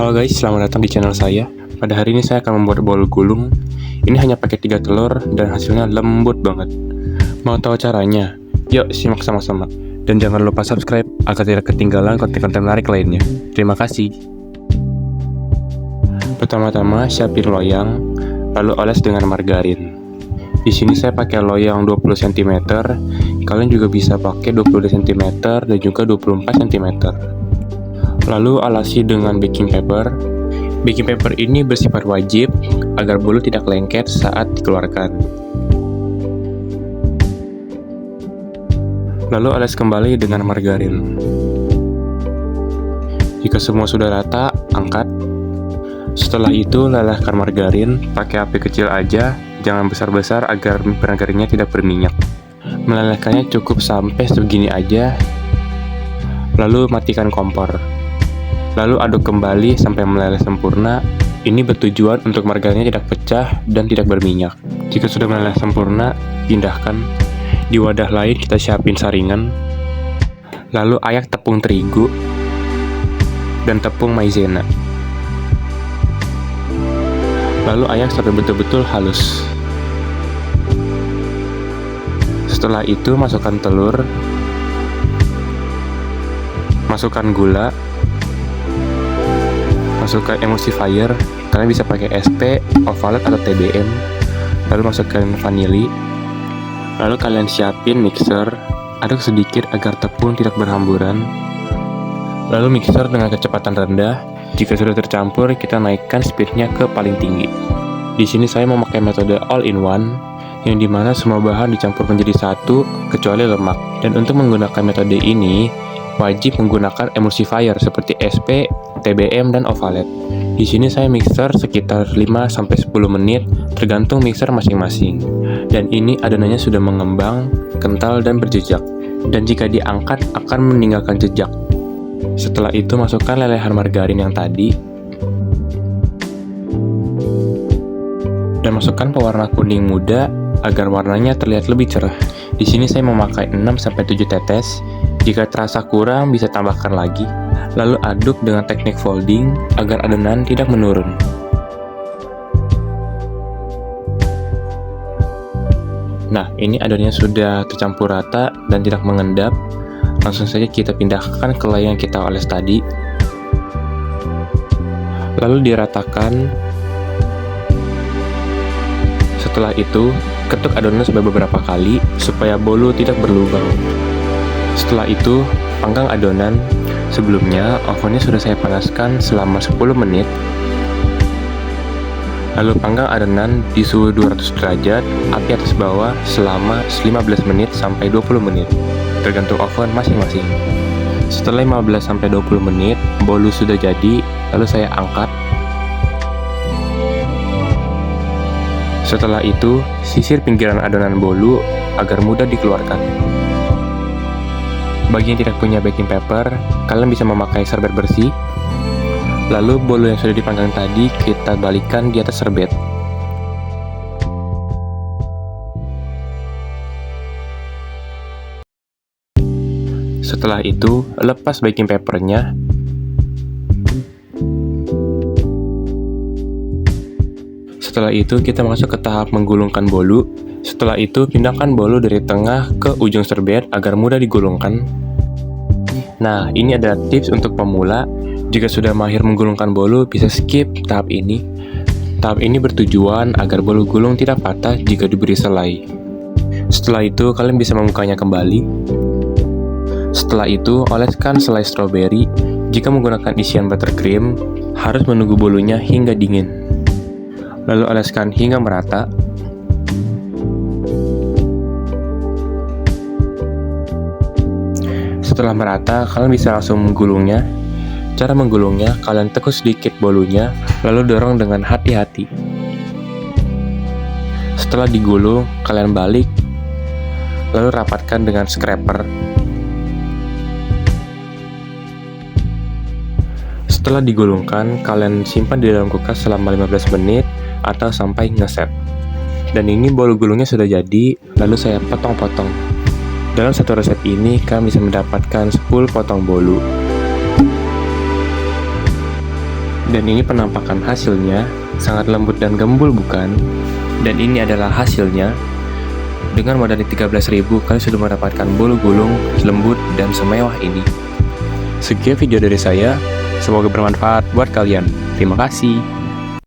Halo guys, selamat datang di channel saya. Pada hari ini saya akan membuat bolu gulung. Ini hanya pakai 3 telur dan hasilnya lembut banget. Mau tahu caranya? Yuk simak sama-sama. Dan jangan lupa subscribe agar tidak ketinggalan konten-konten menarik lainnya. Terima kasih. Pertama-tama siapin loyang, lalu oles dengan margarin. Di sini saya pakai loyang 20 cm. Kalian juga bisa pakai 22 cm dan juga 24 cm. Lalu alasi dengan baking paper. Baking paper ini bersifat wajib agar bolu tidak lengket saat dikeluarkan. Lalu oles kembali dengan margarin. Jika semua sudah rata, angkat. Setelah itu lelehkan margarin, pakai api kecil aja, jangan besar-besar agar margarinnya tidak berminyak. Melelehkannya cukup sampai segini aja. Lalu matikan kompor. Lalu aduk kembali sampai meleleh sempurna. Ini bertujuan untuk margarinnya tidak pecah dan tidak berminyak. Jika sudah meleleh sempurna, pindahkan. Di wadah lain kita siapin saringan. Lalu ayak tepung terigu dan tepung maizena. Lalu ayak sampai betul-betul halus. Setelah itu masukkan telur, masukkan gula, masukkan emulsifier, kalian bisa pakai SP, Ovalet atau TBM. Lalu masukkan vanili. Lalu kalian siapin mixer, aduk sedikit agar tepung tidak berhamburan. Lalu mixer dengan kecepatan rendah. Jika sudah tercampur, kita naikkan speednya ke paling tinggi. Di sini saya memakai metode all in one, yang dimana semua bahan dicampur menjadi satu kecuali lemak. Dan untuk menggunakan metode ini, wajib menggunakan emulsifier seperti SP, TBM, dan Ovalet. Di sini saya mixer sekitar 5-10 menit, tergantung mixer masing-masing. Dan ini adonannya sudah mengembang, kental, dan berjejak. Dan jika diangkat akan meninggalkan jejak. Setelah itu masukkan lelehan margarin yang tadi. Dan masukkan pewarna kuning muda agar warnanya terlihat lebih cerah. Di sini saya memakai 6-7 tetes. Jika terasa kurang, bisa tambahkan lagi. Lalu aduk dengan teknik folding agar adonan tidak menurun. Nah, ini adonannya sudah tercampur rata dan tidak mengendap. Langsung saja kita pindahkan ke loyang yang kita oles tadi. Lalu diratakan. Setelah itu, ketuk adonan sampai beberapa kali supaya bolu tidak berlubang. Setelah itu, panggang adonan. Sebelumnya, ovennya sudah saya panaskan selama 10 menit. Lalu panggang adonan di suhu 200 derajat, api atas bawah selama 15 menit sampai 20 menit, tergantung oven masing-masing. Setelah 15-20 menit, bolu sudah jadi, lalu saya angkat. Setelah itu, sisir pinggiran adonan bolu agar mudah dikeluarkan. Bagi yang tidak punya baking paper, kalian bisa memakai serbet bersih. Lalu bolu yang sudah dipanggang tadi kita balikkan di atas serbet. Setelah itu, lepas baking papernya. Setelah itu, kita masuk ke tahap menggulungkan bolu. Setelah itu, pindahkan bolu dari tengah ke ujung serbet agar mudah digulungkan. Nah, ini adalah tips untuk pemula. Jika sudah mahir menggulungkan bolu, bisa skip tahap ini. Tahap ini bertujuan agar bolu gulung tidak patah jika diberi selai. Setelah itu, kalian bisa membukanya kembali. Setelah itu, oleskan selai stroberi. Jika menggunakan isian buttercream, harus menunggu bolunya hingga dingin. Lalu oleskan hingga merata. Setelah merata, kalian bisa langsung menggulungnya. Cara menggulungnya, kalian tekuk sedikit bolunya, lalu dorong dengan hati-hati. Setelah digulung, kalian balik, lalu rapatkan dengan scraper. Setelah digulungkan, kalian simpan di dalam kulkas selama 15 menit atau sampai ngeset. Dan ini bolu gulungnya sudah jadi, lalu saya potong-potong. Dalam satu resep ini, kalian bisa mendapatkan 10 potong bolu. Dan ini penampakan hasilnya, sangat lembut dan gembul bukan? Dan ini adalah hasilnya. Dengan modal 13.000, kalian sudah mendapatkan bolu gulung, lembut, dan semewah ini. Sekian video dari saya, semoga bermanfaat buat kalian. Terima kasih.